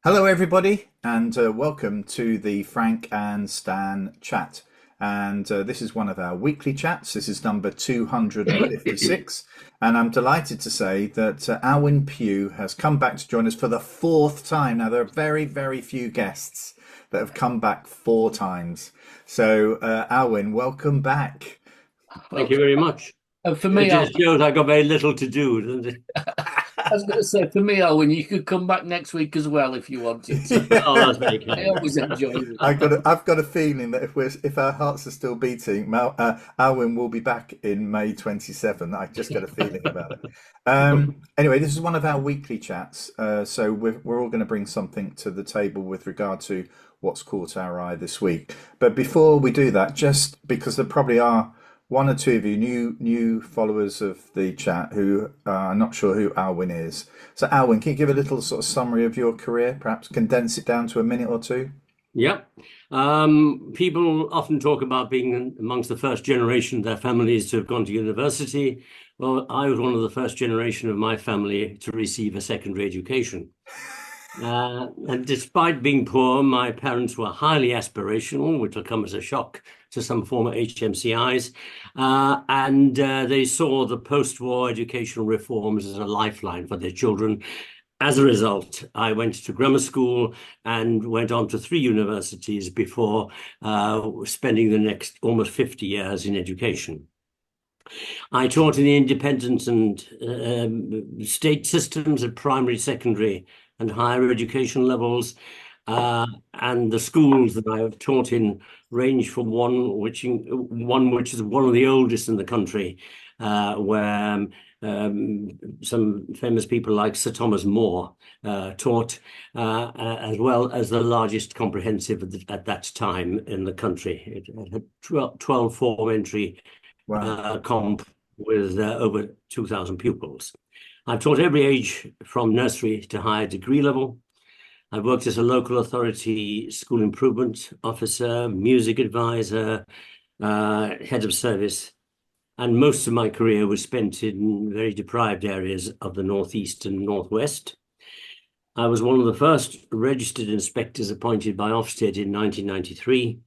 Hello, everybody, and welcome to the Frank and Stan chat. And this is one of our weekly chats. This is number 256. And I'm delighted to say that Aelwyn Pugh has come back to join us for the fourth time. Now, there are very, very few guests that have come back four times. So, Aelwyn, welcome back. Thank you very much. For It me, just shows I got very little to do, doesn't it? I was going to say, for me, Owen, you could come back next week as well if you wanted to. Oh, that's very I kind. always enjoy it. I've got a feeling that if our hearts are still beating, Aelwyn will be back in May 27. I just get a feeling about it. Anyway, this is one of our weekly chats, so we're all going to bring something to the table with regard to what's caught our eye this week. But before we do that, just because there probably are one or two of you new followers of the chat who are not sure who Aelwyn is. So, Aelwyn, can you give a little sort of summary of your career, perhaps condense it down to a minute or two? Yep. People often talk about being amongst the first generation of their families to have gone to university. Well, I was one of the first generation of my family to receive a secondary education. And despite being poor, my parents were highly aspirational, which will come as a shock to some former HMCIs. And they saw the post-war educational reforms as a lifeline for their children. As a result, I went to grammar school and went on to three universities before spending the next almost 50 years in education. I taught in the independent and state systems at primary, secondary, and higher education levels. And the schools that I have taught in range from one which is one of the oldest in the country, where some famous people like Sir Thomas More taught, as well as the largest comprehensive at that time in the country. It had 12 form entry Wow. comp with over 2,000 pupils. I've taught every age from nursery to higher degree level. I've worked as a local authority school improvement officer, music advisor, head of service, and most of my career was spent in very deprived areas of the Northeast and Northwest. I was one of the first registered inspectors appointed by Ofsted in 1993.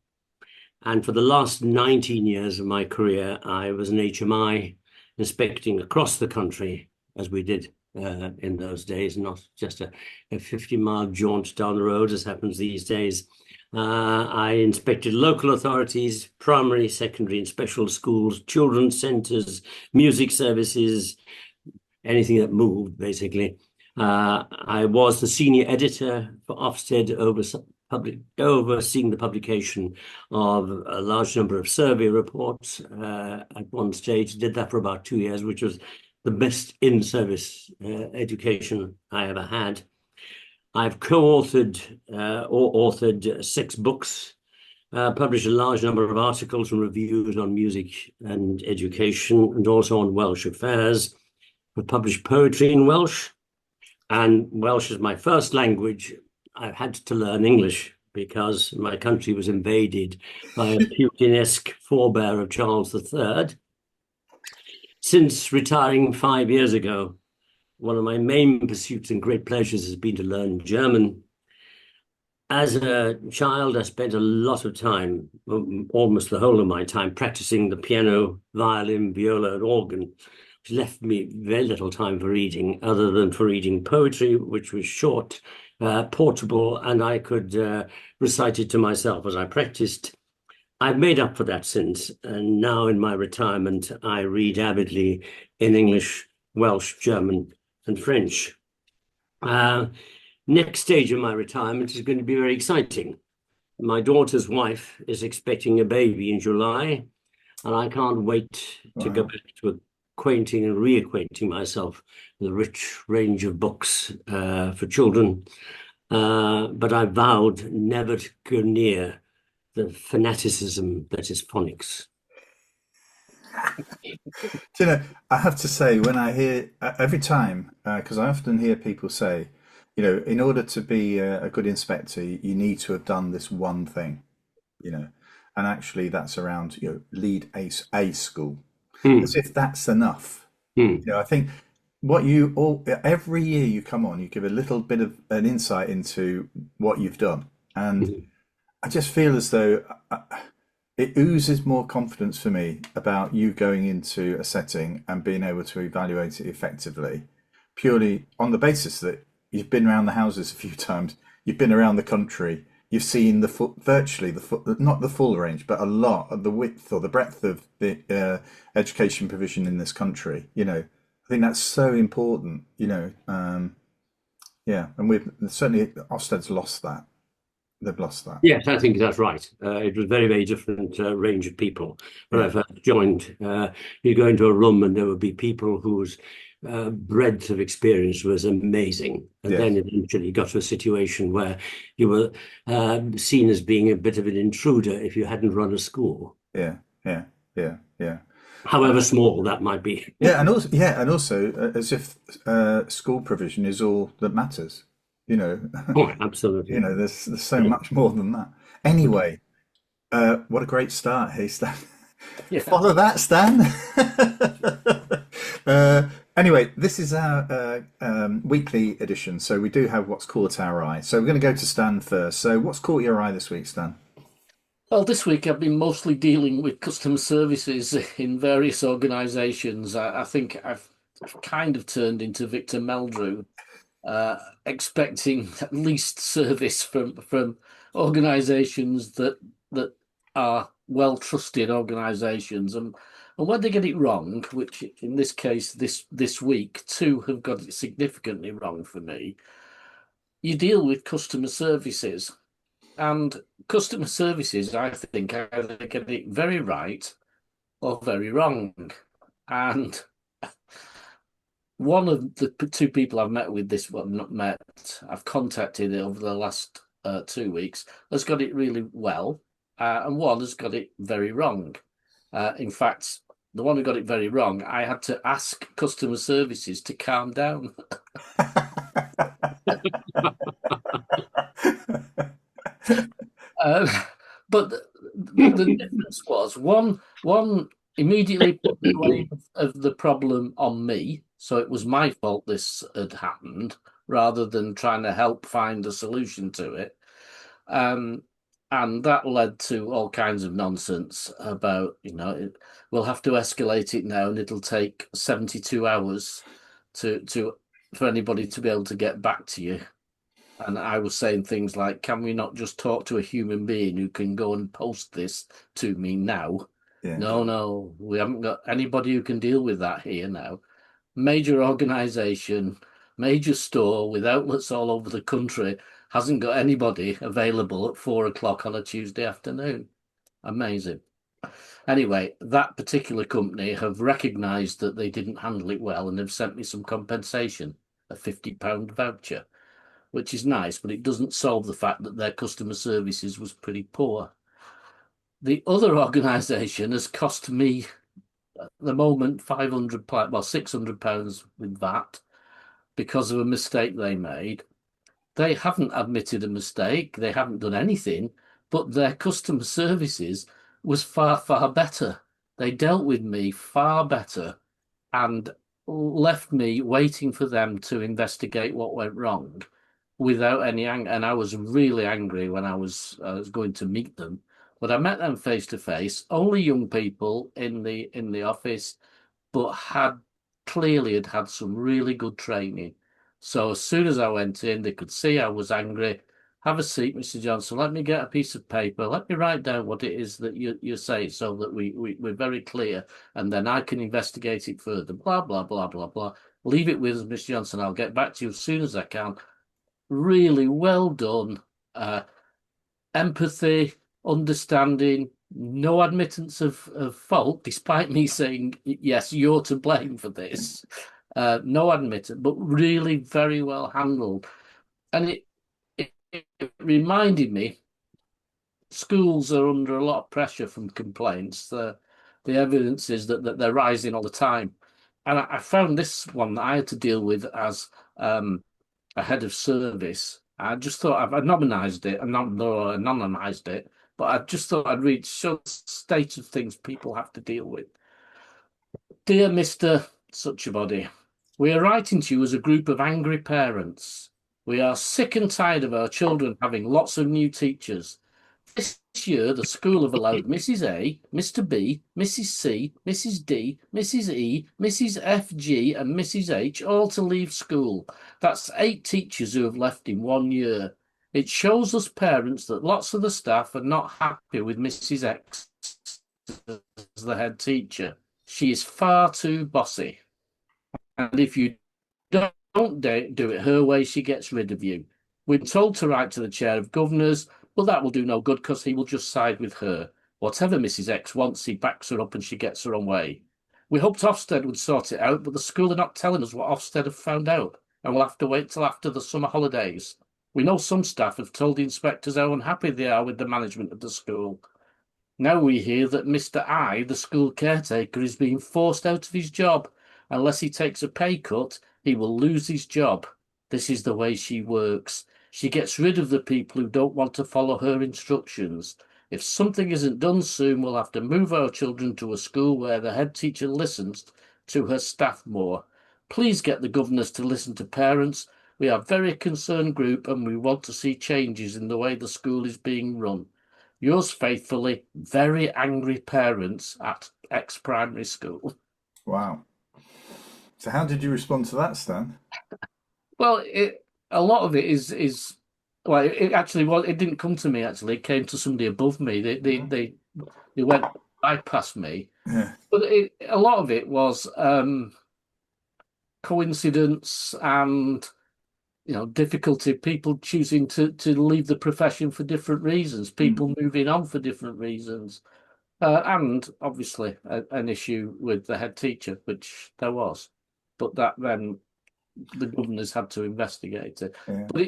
And for the last 19 years of my career, I was an HMI inspecting across the country, as we did in those days, not just a 50-mile jaunt down the road, as happens these days. I inspected local authorities, primary, secondary, and special schools, children's centres, music services, anything that moved, basically. I was the senior editor for Ofsted overseeing the publication of a large number of survey reports at one stage. Did that for about 2 years, which was the best in-service education I ever had. I've co-authored or authored 6 books, published a large number of articles and reviews on music and education, and also on Welsh affairs. I've published poetry in Welsh, and Welsh is my first language. I had to learn English because my country was invaded by a Putinesque forebear of Charles III. Since retiring 5 years ago, one of my main pursuits and great pleasures has been to learn German. As a child, I spent a lot of time, almost the whole of my time, practicing the piano, violin, viola, and organ, which left me very little time for reading, other than for reading poetry, which was short, portable, and I could recite it to myself as I practiced. I've made up for that since, and now in my retirement, I read avidly in English, Welsh, German, and French. Next stage of my retirement is going to be very exciting. My daughter's wife is expecting a baby in July, and I can't wait to go Wow. back to acquainting and reacquainting myself with a rich range of books for children. But I vowed never to go near the fanaticism that is phonics. Do you know, I have to say, when I hear every time, because I often hear people say, in order to be a good inspector, you need to have done this one thing, you know, and actually that's around, lead a school, Hmm, as if that's enough. hmm. I think what you all every year you come on, you give a little bit of an insight into what you've done, and Mhm. I just feel as though it oozes more confidence for me about you going into a setting and being able to evaluate it effectively, purely on the basis that you've been around the houses a few times, you've been around the country, you've seen the full, virtually the full, not the full range, but a lot of the width or the breadth of the education provision in this country. I think that's so important. Yeah, and we've certainly Ofsted's lost that. They've lost that. Yes, I think that's right. It was very, very different range of people. When I Yeah, first joined, you go into a room and there would be people whose breadth of experience was amazing. And yeah, then eventually you got to a situation where you were seen as being a bit of an intruder if you hadn't run a school, yeah, yeah, yeah, yeah. however small that might be. Yeah, and also, as if school provision is all that matters. You know, Oh, absolutely. there's so much more than that. Anyway, what a great start, hey Stan. Yeah. Follow that, Stan. Anyway, this is our weekly edition, so we do have what's caught our eye. So we're going to go to Stan first. So what's caught your eye this week, Stan? Well, this week I've been mostly dealing with customer services in various organisations. I think I've kind of turned into Victor Meldrew, expecting at least service from organisations that are well trusted organisations, and when they get it wrong, which in this case this week two have got it significantly wrong for me, you deal with customer services. And customer services, I think, either get it very right or very wrong. And one of the two people I've met with this one, not met, I've contacted over the last 2 weeks, has got it really well, and one has got it very wrong. In fact, the one who got it very wrong, I had to ask customer services to calm down. Uh, but the difference was one immediately put the blame of the problem on me, so it was my fault this had happened, rather than trying to help find a solution to it. Um, and that led to all kinds of nonsense about, we'll have to escalate it now, and it'll take 72 hours to for anybody to be able to get back to you. And I was saying things like, can we not just talk to a human being who can go and post this to me now? Yeah, No, no, we haven't got anybody who can deal with that here now. Major organization, major store with outlets all over the country hasn't got anybody available at 4 o'clock on a Tuesday afternoon. Amazing. Anyway, that particular company have recognized that they didn't handle it well and have sent me some compensation, a £50 voucher, which is nice, but it doesn't solve the fact that their customer services was pretty poor. The other organisation has cost me at the moment £500, well, £600 with that, because of a mistake they made. They haven't admitted a mistake, they haven't done anything, but their customer services was far, far better. They dealt with me far better and left me waiting for them to investigate what went wrong without any anger. And I was really angry when I was going to meet them, but I met them face to face. Only young people in the office, but had had some really good training. So as soon as I went in, they could see I was angry. Have a seat, Mr. Johnson. Let me get a piece of paper. Let me write down what it is that you say, so that we're very clear, and then I can investigate it further. Blah, blah, blah, blah, blah. Leave it with us, Mr. Johnson. I'll get back to you as soon as I can. Really well done. Empathy, understanding, no admittance of fault, despite me saying, yes, you're to blame for this. No admittance, but really very well handled. And it reminded me schools are under a lot of pressure from complaints. The evidence is that they're rising all the time. And I found this one that I had to deal with as a head of service. I just thought I've anonymized it, anonymized it, but I just thought I'd read show the state of things people have to deal with. Dear Mr. Such a Body, We are writing to you as a group of angry parents. We are sick and tired of our children having lots of new teachers. This year, the school have allowed Mrs. A, Mr. B, Mrs. C, Mrs. D, Mrs. E, Mrs. F, G, and Mrs. H all to leave school. That's 8 teachers who have left in 1 year. It shows us parents that lots of the staff are not happy with Mrs. X as the head teacher. She is far too bossy. And if you don't do it her way, she gets rid of you. We're told to write to the chair of governors, but that will do no good because he will just side with her. Whatever Mrs. X wants, he backs her up and she gets her own way. We hoped Ofsted would sort it out, but the school are not telling us what Ofsted have found out, and we'll have to wait till after the summer holidays. We know some staff have told the inspectors how unhappy they are with the management of the school. Now we hear that Mr. I, the school caretaker, is being forced out of his job. Unless he takes a pay cut, he will lose his job. This is the way she works. She gets rid of the people who don't want to follow her instructions. If something isn't done soon, we'll have to move our children to a school where the head teacher listens to her staff more. Please get the governors to listen to parents. We are a very concerned group and we want to see changes in the way the school is being run. Yours faithfully, very angry parents at X primary school. Wow. So how did you respond to that, Stan? Well, a lot of it is well, it actually was. It didn't come to me. Actually, it came to somebody above me. They went bypass me. Yeah. But a lot of it was coincidence and difficulty. People choosing to leave the profession for different reasons. People moving on for different reasons, and obviously an issue with the head teacher, which there was. But that then the governors had to investigate it. Yeah. But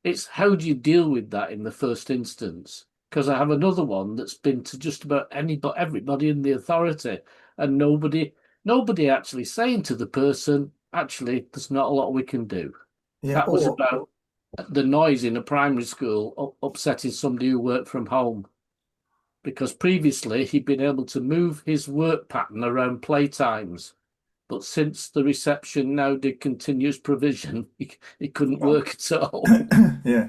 it's how do you deal with that in the first instance? Because I have another one that's been to just about everybody in the authority, and nobody actually saying to the person, actually, there's not a lot we can do. Yeah, that was about the noise in a primary school upsetting somebody who worked from home. Because previously he'd been able to move his work pattern around playtimes. But since the reception now did continuous provision, he couldn't work at all. Yeah,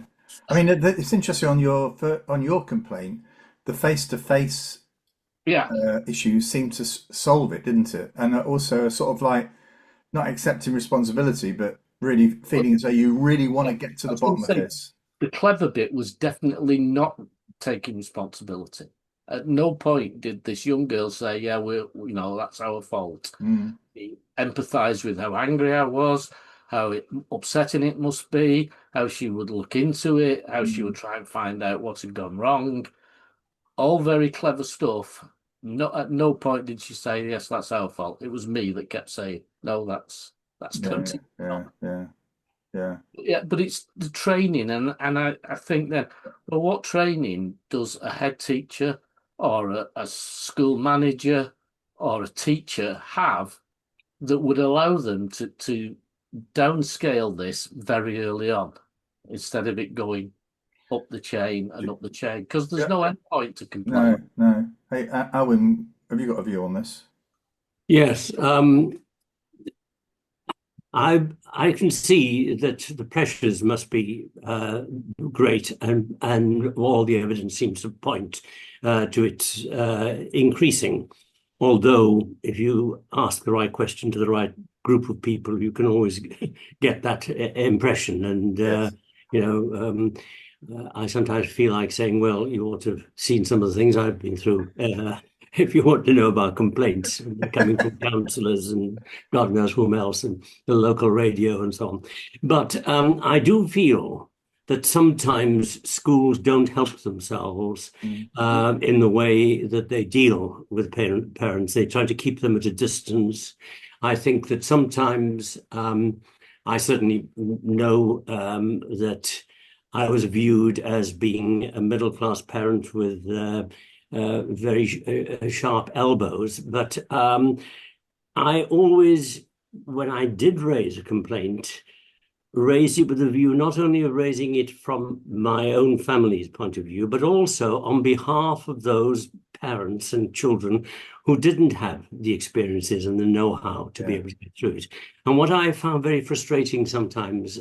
I mean it's interesting on your complaint, the face-to-face issue seemed to solve it, didn't it? And also sort of like not accepting responsibility, but really feeling as though you really want to get to the bottom of this. The clever bit was definitely not taking responsibility. At no point did this young girl say, "Yeah, that's our fault." He empathised with how angry I was, how upsetting it must be, how she would look into it, how she would try and find out what had gone wrong. All very clever stuff. At no point did she say, "Yes, that's our fault." It was me that kept saying, "No, that's totally wrong." Yeah, but it's the training, and I think that, well, what training does a head teacher or a school manager or a teacher have that would allow them to downscale this very early on instead of it going up the chain and up the chain? Because there's no end point to complain. No. Hey, Aelwyn, have you got a view on this? Yes. I can see that the pressures must be great, and all the evidence seems to point to it increasing. Although, if you ask the right question to the right group of people, you can always get that impression. And Yes. I sometimes feel like saying, "Well, you ought to have seen some of the things I've been through." If you want to know about complaints coming from councillors and God knows whom else, and the local radio and so on. But I do feel that sometimes schools don't help themselves in the way that they deal with parents. They try to keep them at a distance. I think that sometimes I certainly know that I was viewed as being a middle-class parent with very sharp elbows, but I always, when I did raise a complaint, raised it with a view not only of raising it from my own family's point of view, but also on behalf of those parents and children who didn't have the experiences and the know-how to be able to get through it. And what I found very frustrating sometimes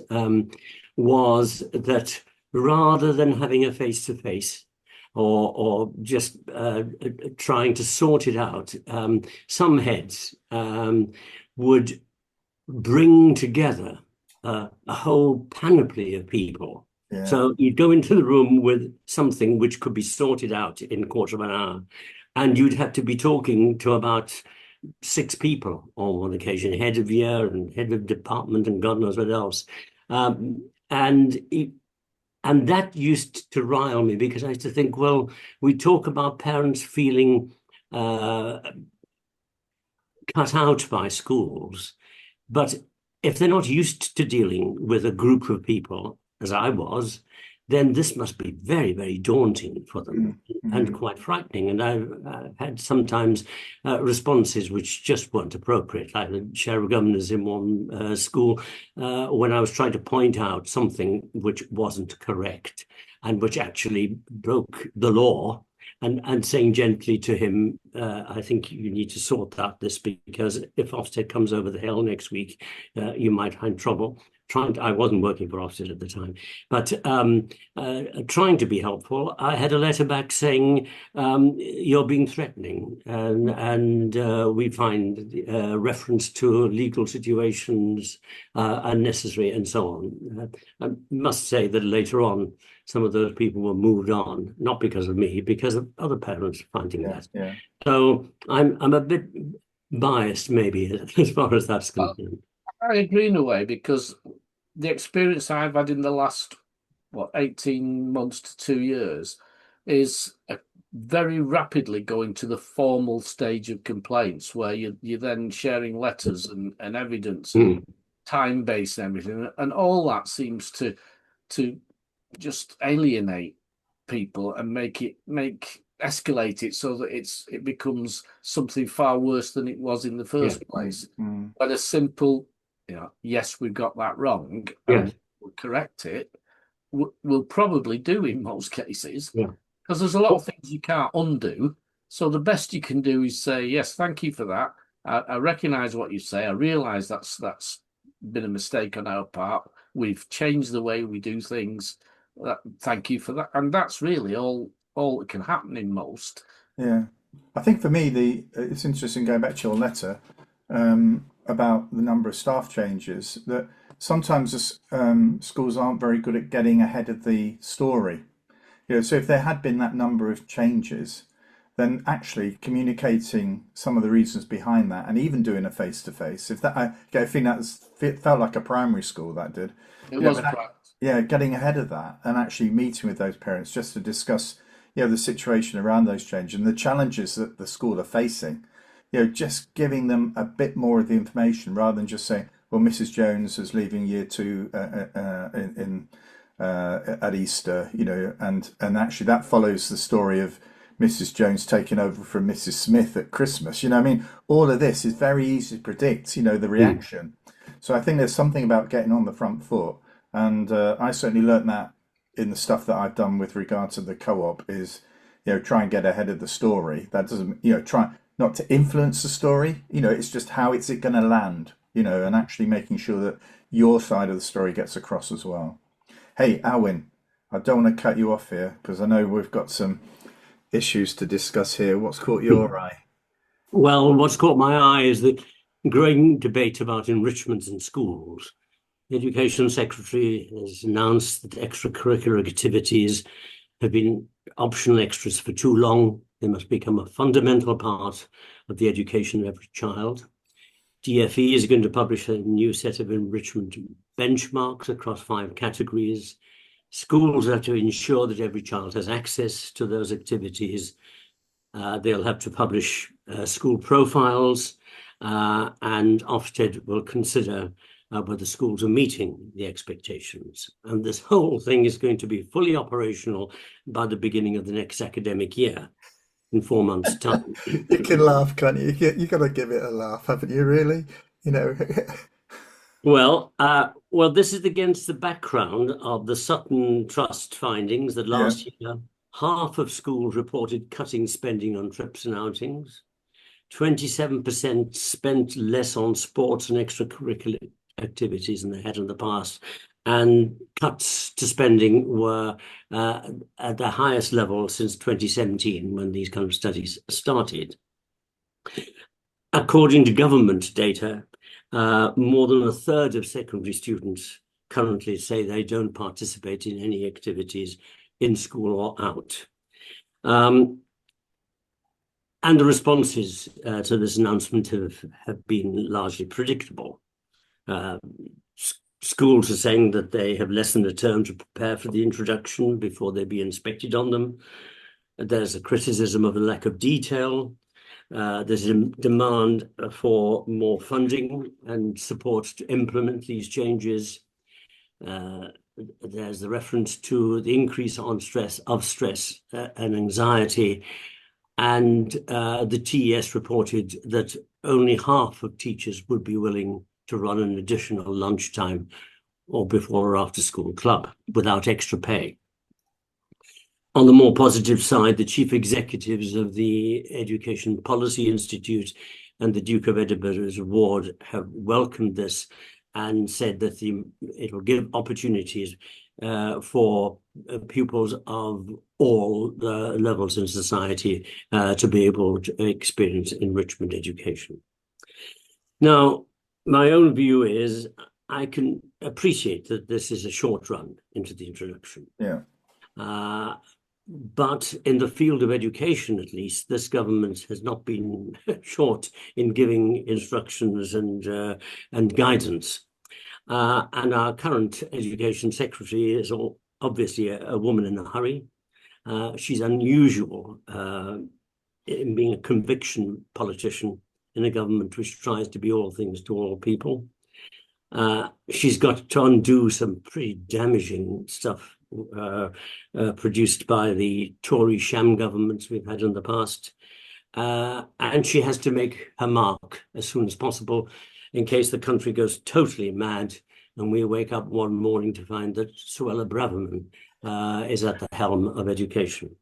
was that rather than having a face-to-face or just trying to sort it out, some heads would bring together a whole panoply of people. Yeah. So you'd go into the room with something which could be sorted out in a quarter of an hour, and you'd have to be talking to about 6 people on one occasion, head of year and head of department and God knows what else. And that used to rile me, because I used to think, well, we talk about parents feeling cut out by schools, but if they're not used to dealing with a group of people, as I was, then this must be very, very daunting for them and quite frightening. And I've had sometimes responses which just weren't appropriate, like the chair of governors in one school, when I was trying to point out something which wasn't correct and which actually broke the law, and saying gently to him, I think you need to sort out this, because if Ofsted comes over the hill next week, you might find trouble. I wasn't working for Ofsted at the time, but trying to be helpful. I had a letter back saying, you're being threatening, and we find reference to legal situations unnecessary and so on. I must say that later on, some of those people were moved on, not because of me, because of other parents finding that. Yeah. So I'm a bit biased, maybe, as far as that's concerned. I agree in a way, because the experience I've had in the last, 18 months to 2 years is very rapidly going to the formal stage of complaints, where you're then sharing letters and evidence and time-based and everything. And all that seems to just alienate people and escalate it so that it becomes something far worse than it was in the first place. But a simple, yes, we've got that wrong, and we'll correct it, we'll probably do in most cases, because there's a lot of things you can't undo. So the best you can do is say, yes, thank you for that. I recognise what you say. I realise that's been a mistake on our part. We've changed the way we do things. Thank you for that. And that's really all that can happen in most. Yeah. I think for me, it's interesting, going back to your letter about the number of staff changes, that sometimes schools aren't very good at getting ahead of the story. So if there had been that number of changes, then actually communicating some of the reasons behind that, and even doing a face-to-face, I think it felt like a primary school, that did. It was getting ahead of that and actually meeting with those parents just to discuss the situation around those changes and the challenges that the school are facing. Just giving them a bit more of the information, rather than just saying, well, Mrs. Jones is leaving year 2 at Easter, and actually that follows the story of Mrs. Jones taking over from Mrs. Smith at Christmas. All of this is very easy to predict, the reaction. So I think there's something about getting on the front foot. And I certainly learned that in the stuff that I've done with regard to the co-op, is, try and get ahead of the story. That doesn't, try not to influence the story, it's just how is it going to land, and actually making sure that your side of the story gets across as well. Hey, Aelwyn, I don't want to cut you off here, because I know we've got some issues to discuss here. What's caught your eye? Well, what's caught my eye is the growing debate about enrichment in schools. The Education Secretary has announced that extracurricular activities have been optional extras for too long. They must become a fundamental part of the education of every child. DfE is going to publish a new set of enrichment benchmarks across 5 categories. Schools have to ensure that every child has access to those activities. They'll have to publish school profiles, and Ofsted will consider whether schools are meeting the expectations. And this whole thing is going to be fully operational by the beginning of the next academic year, in 4 months' time. You can laugh, can't you? You got to give it a laugh, haven't you, really? Well, this is against the background of the Sutton Trust findings that last year half of schools reported cutting spending on trips and outings. 27% spent less on sports and extracurricular activities than they had in the past. And cuts to spending were at the highest level since 2017, when these kind of studies started. According to government data, more than a third of secondary students currently say they don't participate in any activities in school or out. And the responses to this announcement have been largely predictable. Schools are saying that they have less than a term to prepare for the introduction before they be inspected on them. There's a criticism of a lack of detail. There's a demand for more funding and support to implement these changes. There's the reference to the increase on stress and anxiety. And the TES reported that only half of teachers would be willing to run an additional lunchtime or before or after school club without extra pay. On the more positive side, the chief executives of the Education Policy Institute and the Duke of Edinburgh's award have welcomed this and said that it will give opportunities for pupils of all levels in society to be able to experience enrichment education. Now, my own view is I can appreciate that this is a short run into the introduction. Yeah. But in the field of education, at least, this government has not been short in giving instructions and guidance. And our current education secretary is obviously a woman in a hurry. She's unusual in being a conviction politician in a government which tries to be all things to all people. She's got to undo some pretty damaging stuff produced by the Tory sham governments we've had in the past. And she has to make her mark as soon as possible in case the country goes totally mad and we wake up one morning to find that Suella Braverman is at the helm of education.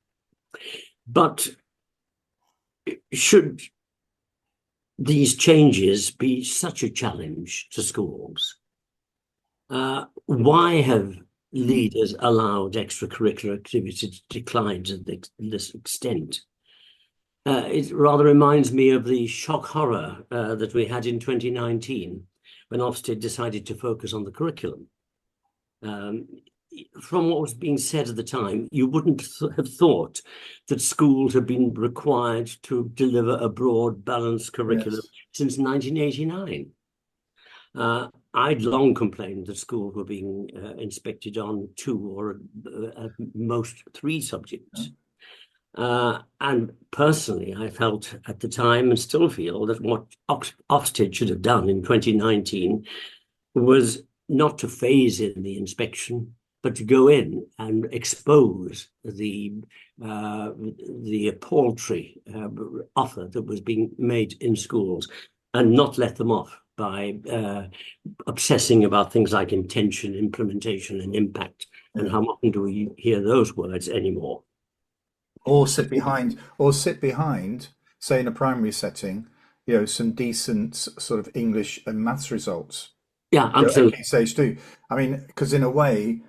But should these changes be such a challenge to schools? Why have leaders allowed extracurricular activity to decline to this extent? It rather reminds me of the shock horror that we had in 2019 when Ofsted decided to focus on the curriculum. From what was being said at the time, you wouldn't have thought that schools had been required to deliver a broad, balanced curriculum since 1989. I'd long complained that schools were being inspected on 2 or at most 3 subjects. And personally, I felt at the time and still feel that what Ofsted should have done in 2019 was not to phase in the inspection, but to go in and expose the paltry offer that was being made in schools and not let them off by obsessing about things like intention, implementation, and impact. And how often do we hear those words anymore? Or sit behind, say in a primary setting, some decent sort of English and maths results. Yeah, absolutely. Stage 2. I mean, because in a way,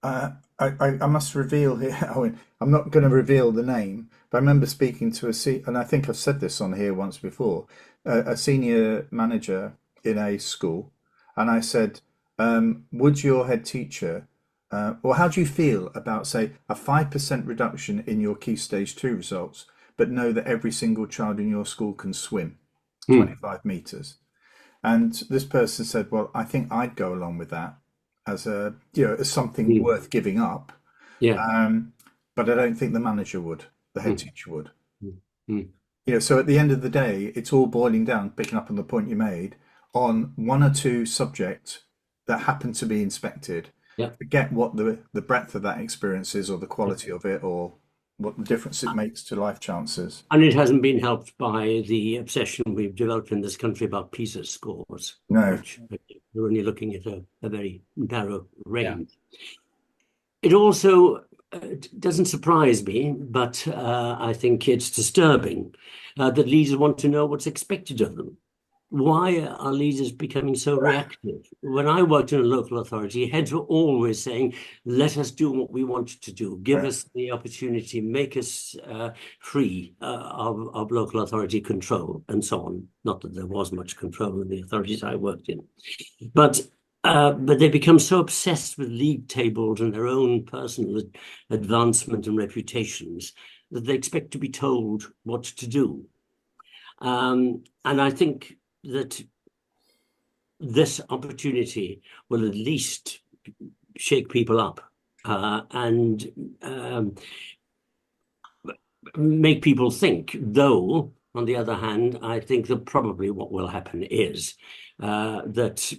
I must reveal here, Owen, I'm not going to reveal the name, but I remember speaking to and I think I've said this on here once before, a senior manager in a school, and I said, would your head teacher, or how do you feel about, say, a 5% reduction in your Key Stage 2 results, but know that every single child in your school can swim 25 meters? And this person said, well, I think I'd go along with that as as something worth giving up. Yeah. But I don't think the manager would, the head teacher would. So at the end of the day, it's all boiling down, picking up on the point you made, on 1 or 2 subjects that happen to be inspected. Forget what the breadth of that experience is, or the quality of it, or what the difference it makes to life chances. And it hasn't been helped by the obsession we've developed in this country about PISA scores. No. Which we're only looking at a very narrow range. It also it doesn't surprise me, but I think it's disturbing that leaders want to know what's expected of them. Why are leaders becoming so reactive? When I worked in a local authority, heads were always saying, let us do what we want to do, give us the opportunity, make us free of local authority control, and so on. Not that there was much control in the authorities I worked in. But they become so obsessed with league tables and their own personal advancement and reputations that they expect to be told what to do. And I think that this opportunity will at least shake people up and make people think, though, on the other hand, I think that probably what will happen is that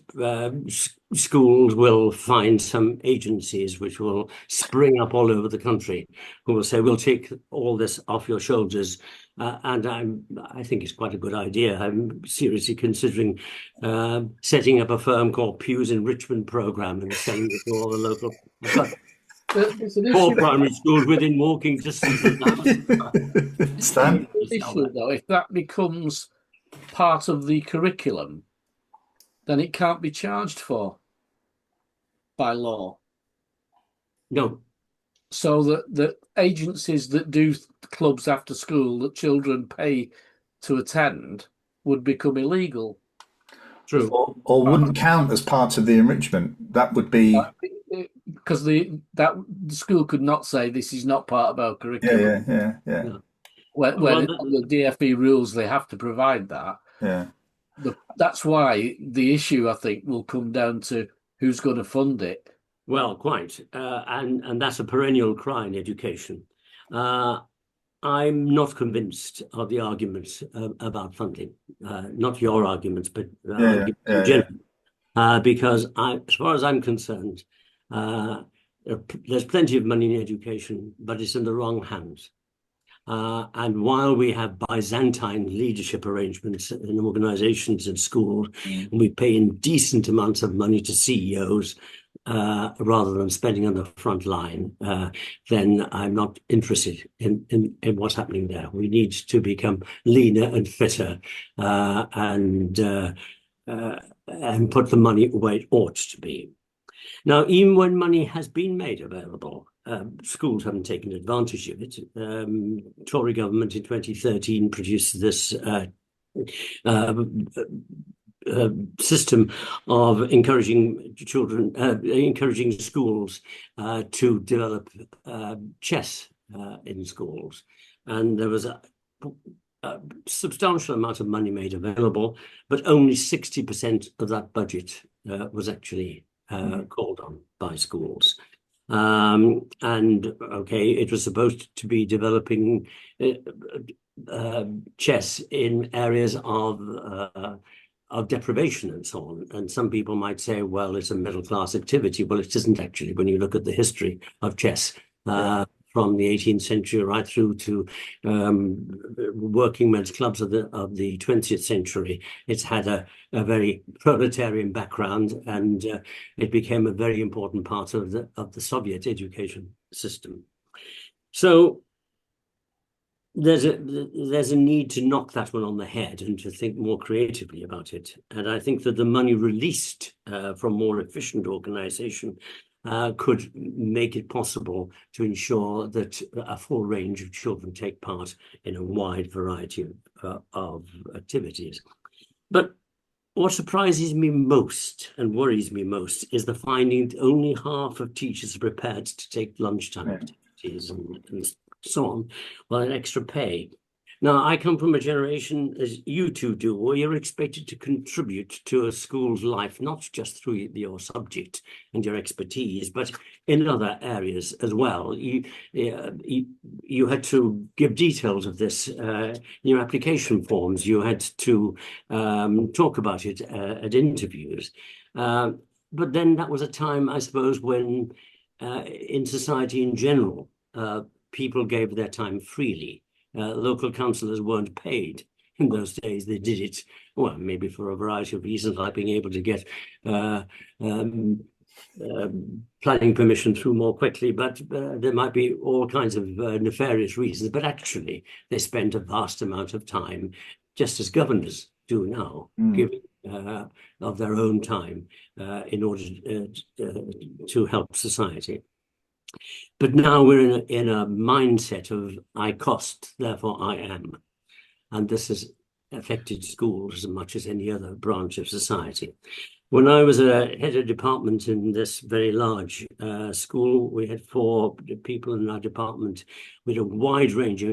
schools will find some agencies which will spring up all over the country who will say, we'll take all this off your shoulders. And I think it's quite a good idea. I'm seriously considering setting up a firm called Pugh's enrichment program and selling it to all the local. There's an 4 issue. primary schools within walking distance of the house. Stan? Issue, though, if that becomes part of the curriculum, then it can't be charged for by law. No. So that the agencies that do clubs after school that children pay to attend would become illegal. True. Or wouldn't count as part of the enrichment. That would be because the school could not say this is not part of our curriculum. yeah. When the DFE rules, they have to provide that. Yeah. That's why the issue, I think, will come down to who's going to fund it. Well, quite. And that's a perennial cry in education. I'm not convinced of the arguments about funding, not your arguments, but arguments in general. Because as far as I'm concerned, there's plenty of money in education, but it's in the wrong hands. And while we have Byzantine leadership arrangements in organizations and schools, and we pay indecent amounts of money to CEOs, rather than spending on the front line, then I'm not interested in what's happening there. We need to become leaner and fitter and put the money where it ought to be. Now, even when money has been made available, schools haven't taken advantage of it. Tory government in 2013 produced this system of encouraging schools to develop chess in schools, and there was a substantial amount of money made available, but only 60% of that budget was actually called on by schools. And okay, it was supposed to be developing chess in areas of deprivation and so on. And some people might say, well, it's a middle class activity. Well, it isn't actually. When you look at the history of chess from the 18th century right through to working men's clubs of the 20th century, it's had a very proletarian background, and it became a very important part of the Soviet education system. So there's a need to knock that one on the head and to think more creatively about it. And I think that the money released from more efficient organization could make it possible to ensure that a full range of children take part in a wide variety of activities. But what surprises me most and worries me most is the finding that only half of teachers are prepared to take lunchtime activities and so on, well, an extra pay. Now, I come from a generation, as you two do, where you're expected to contribute to a school's life, not just through your subject and your expertise, but in other areas as well. You had to give details of this in your application forms. You had to talk about it at interviews. But then that was a time, I suppose, when in society in general, people gave their time freely. Local councillors weren't paid in those days. They did it, well, maybe for a variety of reasons, like being able to get planning permission through more quickly, but there might be all kinds of nefarious reasons. But actually, they spent a vast amount of time, just as governors do now, giving of their own time in order to help society. But now we're in a mindset of I cost, therefore I am. And this has affected schools as much as any other branch of society. When I was a head of department in this very large school, we had 4 people in our department with a wide range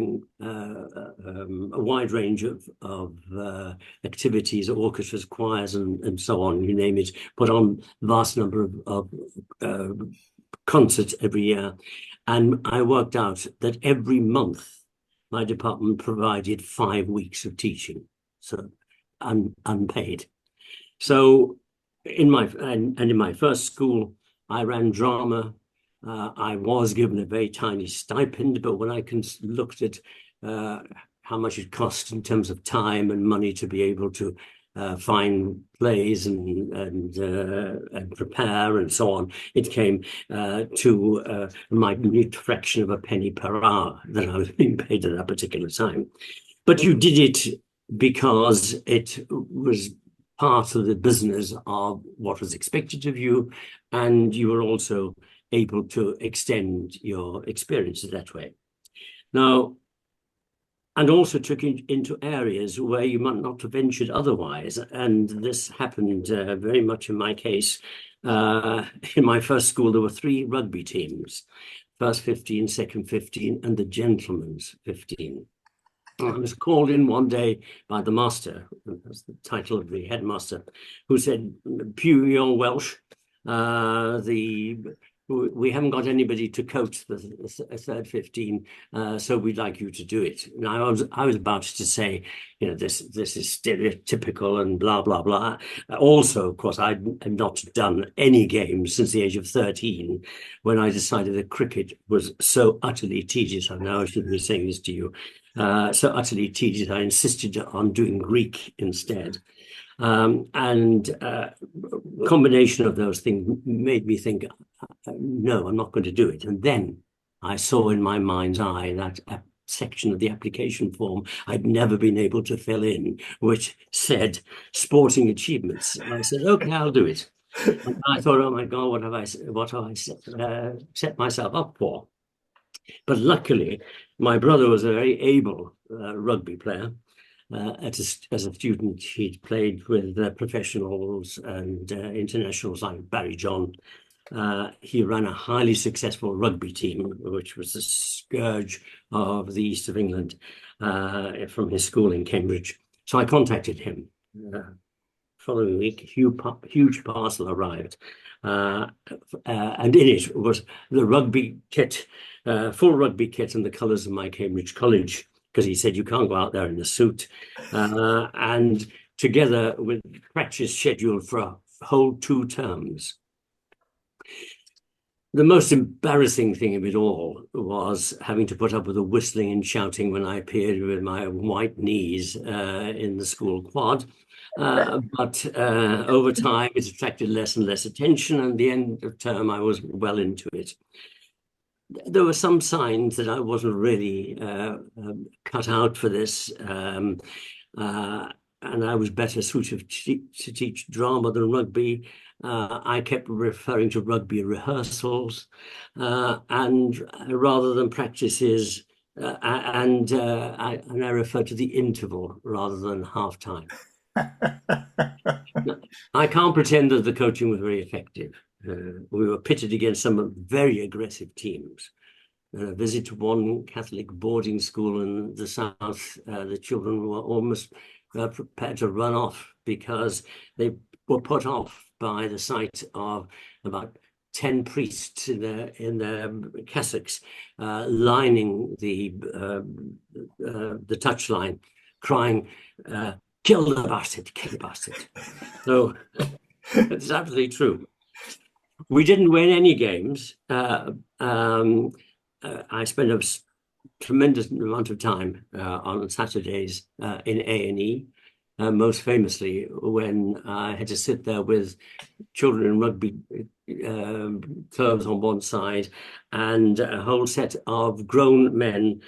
of activities, orchestras, choirs, and so on. You name it. Put on a vast number of concerts every year, and I worked out that every month my department provided 5 weeks of teaching, so unpaid. So in my first school, I ran drama. I was given a very tiny stipend, but when I looked at how much it cost in terms of time and money to be able to find plays and prepare and so on, it came to a minute fraction of a penny per hour that I was being paid at that particular time. But you did it because it was part of the business of what was expected of you, and you were also able to extend your experience that way. Now, and also took into areas where you might not have ventured otherwise. And this happened very much in my case. In my first school, there were 3 rugby teams, first 15, second 15, and the gentlemen's 15. I was called in one day by the master, that's the title of the headmaster, who said, "Pugh, you're Welsh. We haven't got anybody to coach the third 15, so we'd like you to do it." Now, I was about to say, this is stereotypical and blah, blah, blah. Also, of course, I'd not done any games since the age of 13 when I decided that cricket was so utterly tedious. I know I shouldn't be saying this to you. So utterly tedious, I insisted on doing Greek instead. Combination of those things made me think, no, I'm not going to do it. And then I saw in my mind's eye that section of the application form I'd never been able to fill in, which said sporting achievements. And I said, okay, I'll do it. And I thought, oh my God, what have I set myself up for? But luckily, my brother was a very able rugby player. As a student, he'd played with professionals and internationals like Barry John. He ran a highly successful rugby team, which was the scourge of the east of England, from his school in Cambridge. So I contacted him. Following week, huge parcel arrived, and in it was the rugby kit, full rugby kit, and the colours of my Cambridge college, because he said you can't go out there in a suit, and together with practice scheduled for a whole 2 terms. The most embarrassing thing of it all was having to put up with the whistling and shouting when I appeared with my white knees in the school quad. But over time, it attracted less and less attention, and at the end of term, I was well into it. There were some signs that I wasn't really cut out for this, and I was better suited to teach drama than rugby. I kept referring to rugby rehearsals, and rather than practices, and I referred to the interval rather than half time. I can't pretend that the coaching was very effective. We were pitted against some very aggressive teams. A visit to one Catholic boarding school in the south, the children were almost prepared to run off because they were put off by the sight of about 10 priests in their cassocks lining the touchline, crying, "Kill the bastard, kill the bastard." So it's absolutely true. We didn't win any games. I spent a tremendous amount of time on Saturdays in A&E. most famously when I had to sit there with children in rugby clothes on one side and a whole set of grown men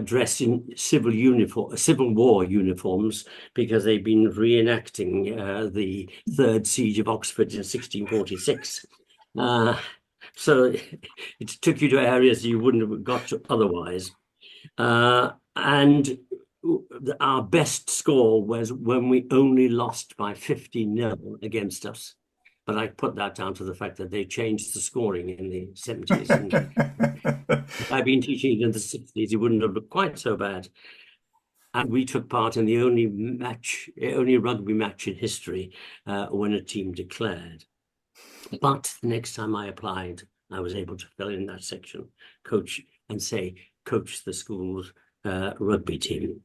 dressed in civil war uniforms, because they'd been reenacting the Third Siege of Oxford in 1646. So it took you to areas you wouldn't have got to otherwise. And our best score was when we only lost by 50-0 against us. But I put that down to the fact that they changed the scoring in the 70s. And if I'd been teaching in the 60s, it wouldn't have looked quite so bad. And we took part in the only rugby match in history when a team declared. But the next time I applied, I was able to fill in that section, coach the school's rugby team.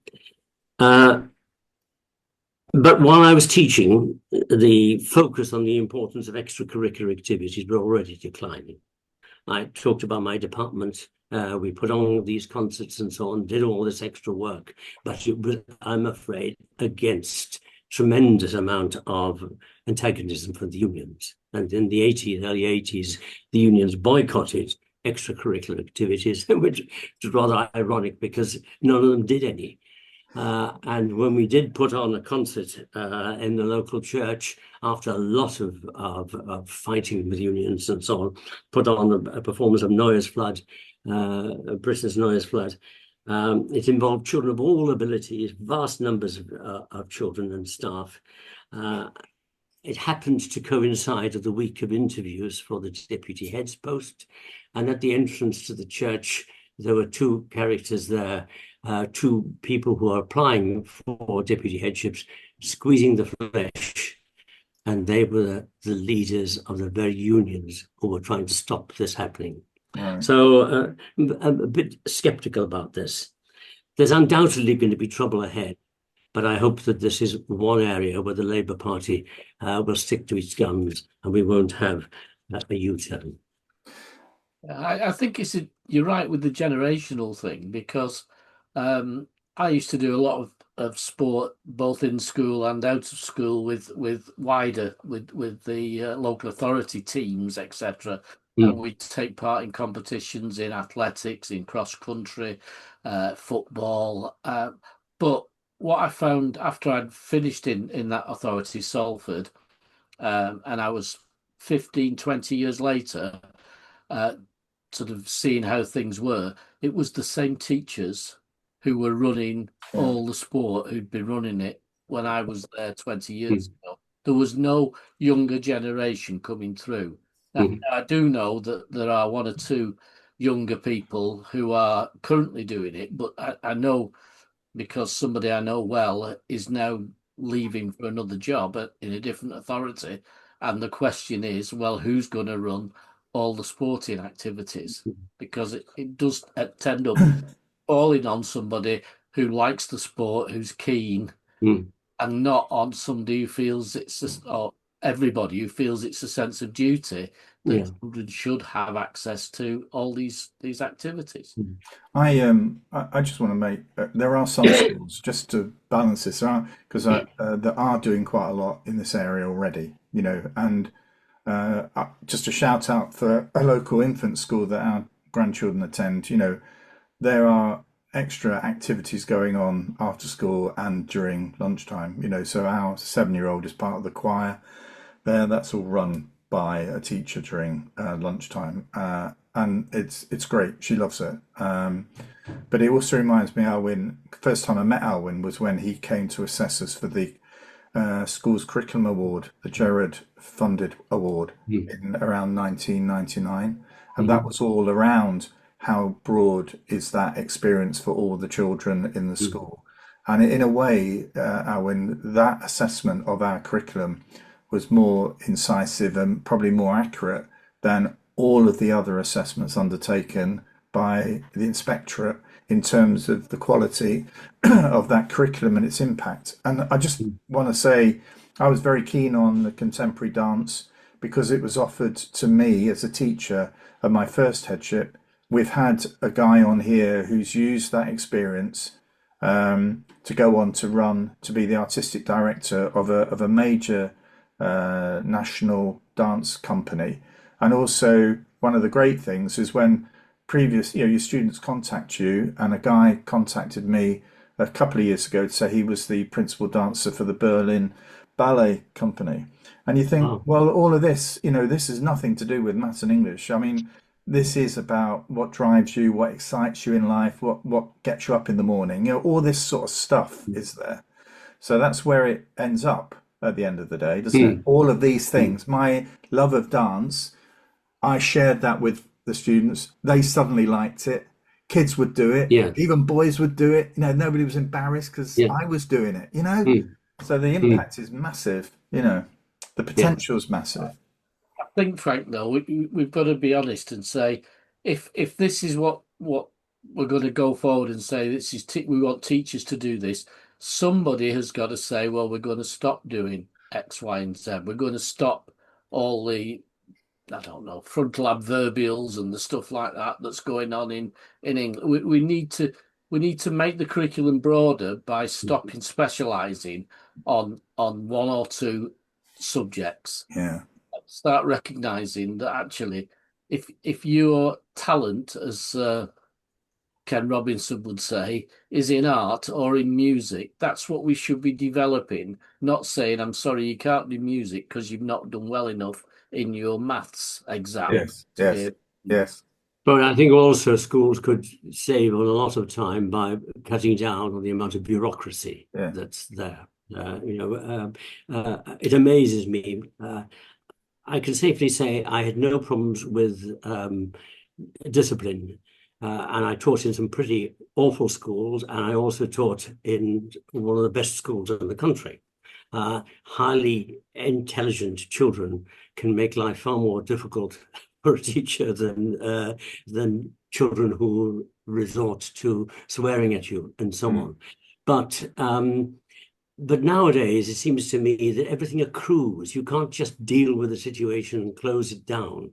But while I was teaching, the focus on the importance of extracurricular activities were already declining. I talked about my department. We put on these concerts and so on, did all this extra work, but it was, I'm afraid, against tremendous amount of antagonism from the unions. And in the early 80s, the unions boycotted extracurricular activities, which was rather ironic because none of them did any. And when we did put on a concert in the local church, after a lot of fighting with unions and so on, put on a performance of Noah's Flood, Britain's Noah's Flood. It involved children of all abilities, vast numbers of children and staff. It happened to coincide with the week of interviews for the deputy head's post. And at the entrance to the church, there were two characters there, two people who are applying for deputy headships, squeezing the flesh. And they were the leaders of the very unions who were trying to stop this happening. Right. So I'm a bit skeptical about this. There's undoubtedly going to be trouble ahead, but I hope that this is one area where the Labour Party will stick to its guns and we won't have a U-turn. I think you're right with the generational thing, because I used to do a lot of sport both in school and out of school with the local authority teams, etc. And we'd take part in competitions in athletics, in cross country, football. But what I found after I'd finished in that authority, Salford, and I was 15, 20 years later, sort of seeing how things were, it was the same teachers who were running all the sport who'd been running it when I was there 20 years ago. There was no younger generation coming through. I do know that there are one or two younger people who are currently doing it, but I know, because somebody I know well is now leaving for another job in a different authority. And the question is, well, who's going to run all the sporting activities? Because it does tend up falling on somebody who likes the sport, who's keen, and not on somebody who feels or everybody who feels it's a sense of duty that children should have access to all these activities. I just want to make there are some schools, just to balance this out, because that are doing quite a lot in this area already, and just a shout out for a local infant school that our grandchildren attend. There are extra activities going on after school and during lunchtime. So our 7-year-old is part of the choir there. That's all run by a teacher during lunchtime, and it's great. She loves it. But it also reminds me, Aelwyn, first time I met Aelwyn was when he came to assess us for the School's Curriculum Award, the Gerard funded award, in around 1999. And that was all around how broad is that experience for all the children in the school. And in a way, Aelwyn, that assessment of our curriculum was more incisive and probably more accurate than all of the other assessments undertaken by the inspectorate in terms of the quality of that curriculum and its impact. And I just want to say I was very keen on the contemporary dance because it was offered to me as a teacher at my first headship. We've had a guy on here who's used that experience to go on to be the artistic director of a major national dance company. And also, one of the great things is when your students contact you, and a guy contacted me a couple of years ago to say he was the principal dancer for the Berlin Ballet Company. And you think, Wow. well, all of this, this is nothing to do with maths and English. I mean, this is about what drives you, what excites you in life, what gets you up in the morning. All this sort of stuff is there. So that's where it ends up at the end of the day, doesn't it? Mm, All of these mm. things. My love of dance, I shared that with the students. They suddenly liked it. Kids would do it. Yeah, Even boys would do it. Nobody was embarrassed because yeah. I was doing it. Mm, So the mm. impact is massive. The Yeah. potential is massive. I think, Frank, though, we've got to be honest and say, if this is what we're going to go forward and say, this is we want teachers to do this, somebody has got to say, well, we're going to stop doing X, Y, and Z. We're going to stop all the, I don't know, frontal adverbials and the stuff like that that's going on in England. We need to make the curriculum broader by stopping specialising on one or two subjects. Yeah. Start recognizing that actually, if your talent, as Ken Robinson would say, is in art or in music, that's what we should be developing. Not saying, I'm sorry, you can't do music because you've not done well enough in your maths exam. Yes. Yes. Yes. But I think also schools could save a lot of time by cutting down on the amount of bureaucracy Yeah. that's there. It amazes me. I can safely say I had no problems with discipline. And I taught in some pretty awful schools, and I also taught in one of the best schools in the country. Highly intelligent children can make life far more difficult for a teacher than children who resort to swearing at you and so Mm. on. But nowadays, it seems to me that everything accrues. You can't just deal with the situation and close it down.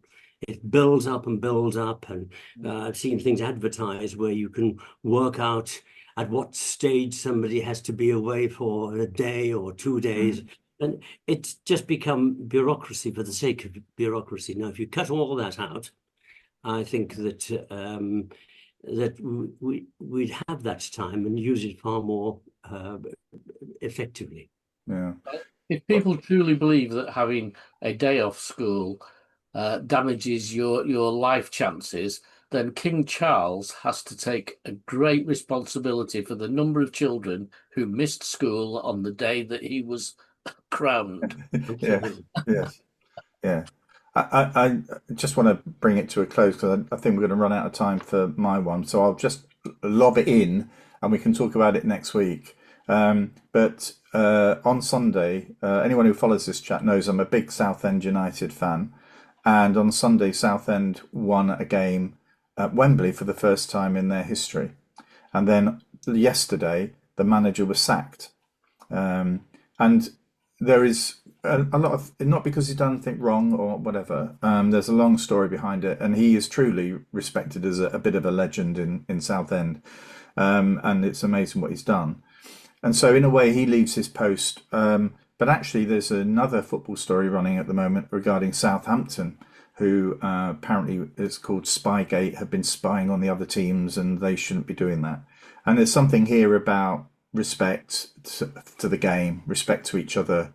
It builds up and builds up. And I've seen things advertised where you can work out at what stage somebody has to be away for a day or 2 days. Mm. And it's just become bureaucracy for the sake of bureaucracy. Now, if you cut all that out, I think that we'd have that time and use it far more effectively. Yeah. If people truly believe that having a day off school damages your life chances, then King Charles has to take a great responsibility for the number of children who missed school on the day that he was crowned. Yeah. Absolutely. Yes. Yeah. I just want to bring it to a close because I think we're going to run out of time for my one. So I'll just lob it in and we can talk about it next week. But on Sunday, anyone who follows this chat knows I'm a big Southend United fan. And on Sunday, Southend won a game at Wembley for the first time in their history. And then yesterday, the manager was sacked. And there is a lot of, not because he's done anything wrong or whatever. There's a long story behind it, and he is truly respected as a bit of a legend in Southend. And it's amazing what he's done. And so, in a way, he leaves his post. But actually, there's another football story running at the moment regarding Southampton, who apparently it's called Spygate, have been spying on the other teams, and they shouldn't be doing that. And there's something here about respect to the game, respect to each other,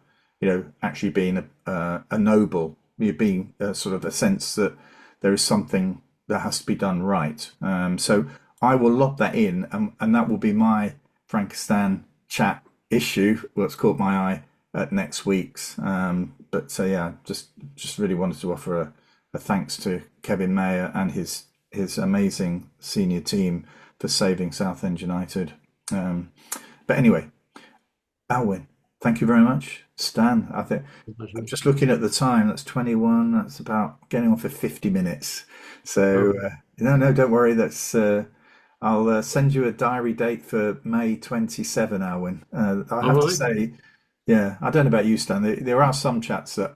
actually being a noble, being sort of a sense that there is something that has to be done right. So I will lob that in, and that will be my Frankistan chat issue, what's caught my eye at next week's. But yeah, just really wanted to offer a thanks to Kevin Mayer and his amazing senior team for saving Southend United. But anyway, Aelwyn, thank you very much. Stan, I think I'm just looking at the time. That's 21. That's about getting on for 50 minutes. So no, don't worry. That's I'll send you a diary date for May 27, Aelwyn. I have to say, yeah, I don't know about you, Stan. There are some chats that,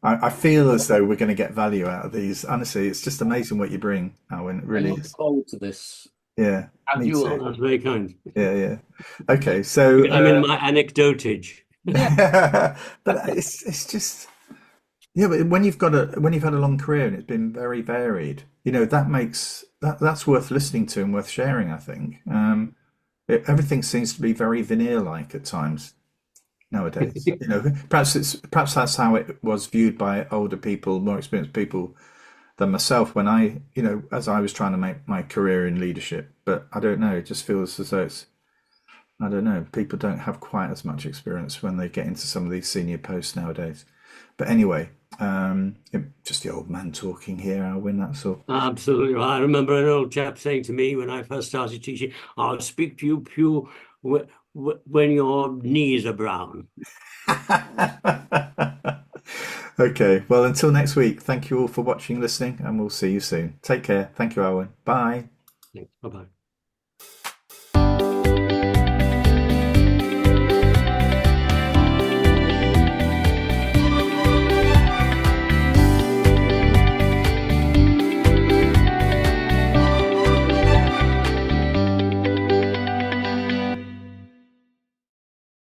I feel as though we're going to get value out of these. Honestly, it's just amazing what you bring, Aelwyn. It really I look is. forward to this. Yeah, And me you too. all. That's very kind. Yeah. Okay, so I'm in my anecdotage. Yeah. but it's just yeah. But when you've had a long career and it's been very varied, that makes that's worth listening to and worth sharing. I think everything seems to be very veneer-like at times nowadays. Perhaps that's how it was viewed by older people, more experienced people than myself when as I was trying to make my career in leadership. But I don't know. It just feels as though I don't know. People don't have quite as much experience when they get into some of these senior posts nowadays. But anyway, just the old man talking here, Aelwyn, that's all. Absolutely right. I remember an old chap saying to me when I first started teaching, "I'll speak to you, Pugh, when your knees are brown." Okay, well, until next week, thank you all for watching, listening, and we'll see you soon. Take care. Thank you, Aelwyn. Bye. Bye bye.